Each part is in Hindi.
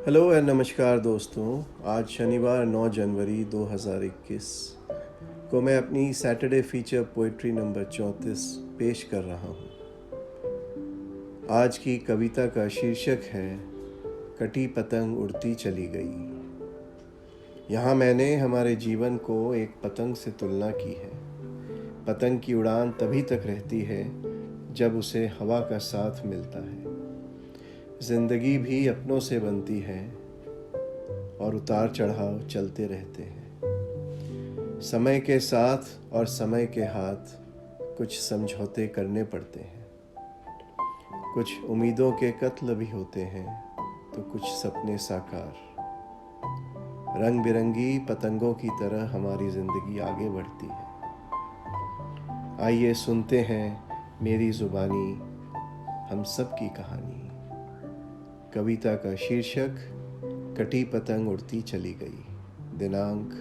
हेलो एंड नमस्कार दोस्तों। आज शनिवार 9 जनवरी 2021 को मैं अपनी सैटरडे फीचर पोइट्री नंबर 34 पेश कर रहा हूँ। आज की कविता का शीर्षक है कटी पतंग उड़ती चली गई। यहाँ मैंने हमारे जीवन को एक पतंग से तुलना की है। पतंग की उड़ान तभी तक रहती है जब उसे हवा का साथ मिलता है। जिंदगी भी अपनों से बनती है और उतार चढ़ाव चलते रहते हैं। समय के साथ और समय के हाथ कुछ समझौते करने पड़ते हैं। कुछ उम्मीदों के कत्ल भी होते हैं तो कुछ सपने साकार। रंग बिरंगी पतंगों की तरह हमारी जिंदगी आगे बढ़ती है। आइए सुनते हैं मेरी जुबानी हम सब की कहानी। कविता का शीर्षक कटी पतंग उड़ती चली गई। दिनांक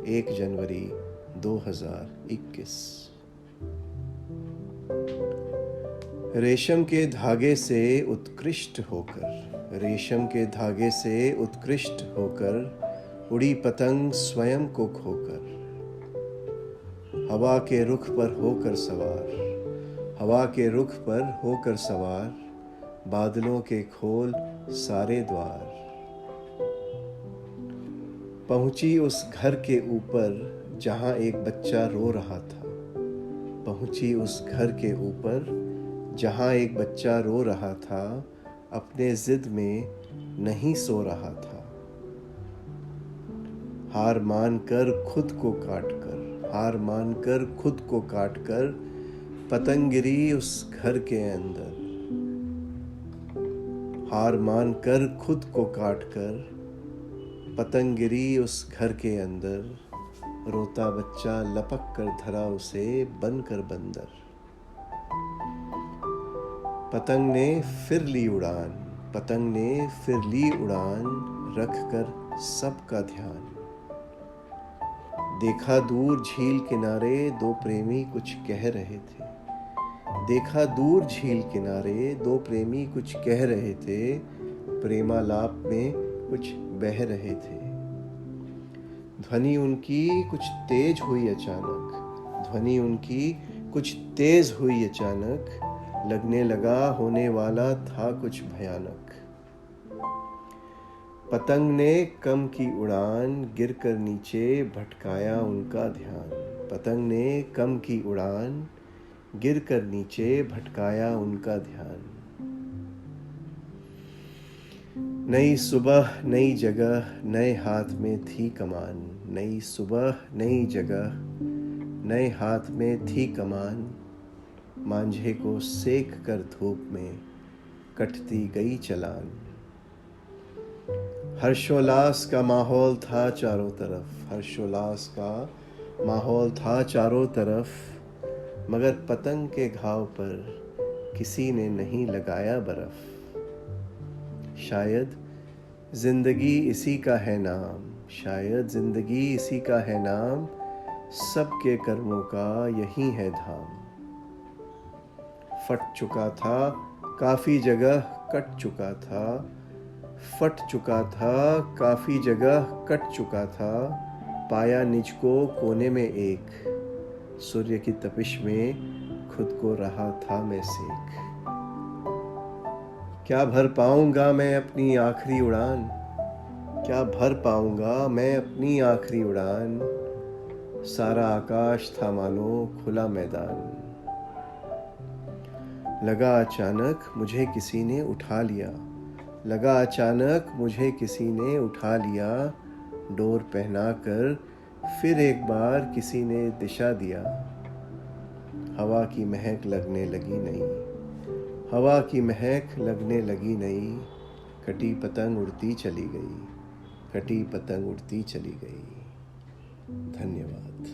1 जनवरी 2021। रेशम के धागे से उत्कृष्ट होकर, रेशम के धागे से उत्कृष्ट होकर उड़ी पतंग स्वयं को खोकर। हवा के रुख पर होकर सवार, हवा के रुख पर होकर सवार, बादलों के खोल सारे द्वार। पहुंची उस घर के ऊपर जहां एक बच्चा रो रहा था। पहुंची उस घर के ऊपर जहां एक बच्चा रो रहा था, अपने जिद में नहीं सो रहा था। हार मानकर खुद को काटकर, हार मानकर खुद को काटकर पतंग गिरी उस घर के अंदर। हार मानकर खुद को काटकर पतंग गिरी उस घर के अंदर। रोता बच्चा लपक कर धरा उसे बनकर बंदर। पतंग ने फिर ली उड़ान, पतंग ने फिर ली उड़ान, रख कर सबका ध्यान। देखा दूर झील किनारे दो प्रेमी कुछ कह रहे थे। देखा दूर झील किनारे दो प्रेमी कुछ कह रहे थे। प्रेमालाप में कुछ बह रहे थे। ध्वनि उनकी कुछ तेज हुई अचानक, ध्वनि उनकी कुछ तेज हुई अचानक। लगने लगा होने वाला था कुछ भयानक। पतंग ने कम की उड़ान, गिरकर नीचे भटकाया उनका ध्यान। पतंग ने कम की उड़ान, गिरकर नीचे भटकाया उनका ध्यान। नई सुबह नई जगह, नए हाथ में थी कमान। नई सुबह नई जगह, नए हाथ में थी कमान। मांझे को सेक कर धूप में कटती गई चलान। हर्षोल्लास का माहौल था चारों तरफ, हर्षोल्लास का माहौल था चारों तरफ। मगर पतंग के घाव पर किसी ने नहीं लगाया बर्फ। शायद जिंदगी इसी का है नाम, शायद जिंदगी इसी का है नाम। सबके कर्मों का यही है धाम। फट चुका था काफी जगह, कट चुका था। फट चुका था काफी जगह, कट चुका था। पाया निज को कोने में एक, सूर्य की तपिश में खुद को रहा था मैं सेक। क्या भर पाऊंगा मैं अपनी आखिरी उड़ान, क्या भर पाऊंगा मैं अपनी आखिरी उड़ान। सारा आकाश था मानो खुला मैदान। लगा अचानक मुझे किसी ने उठा लिया, लगा अचानक मुझे किसी ने उठा लिया। डोर पहनाकर फिर एक बार किसी ने दिशा दिया। हवा की महक लगने लगी नई, हवा की महक लगने लगी नई। कटी पतंग उड़ती चली गई, कटी पतंग उड़ती चली गई। धन्यवाद।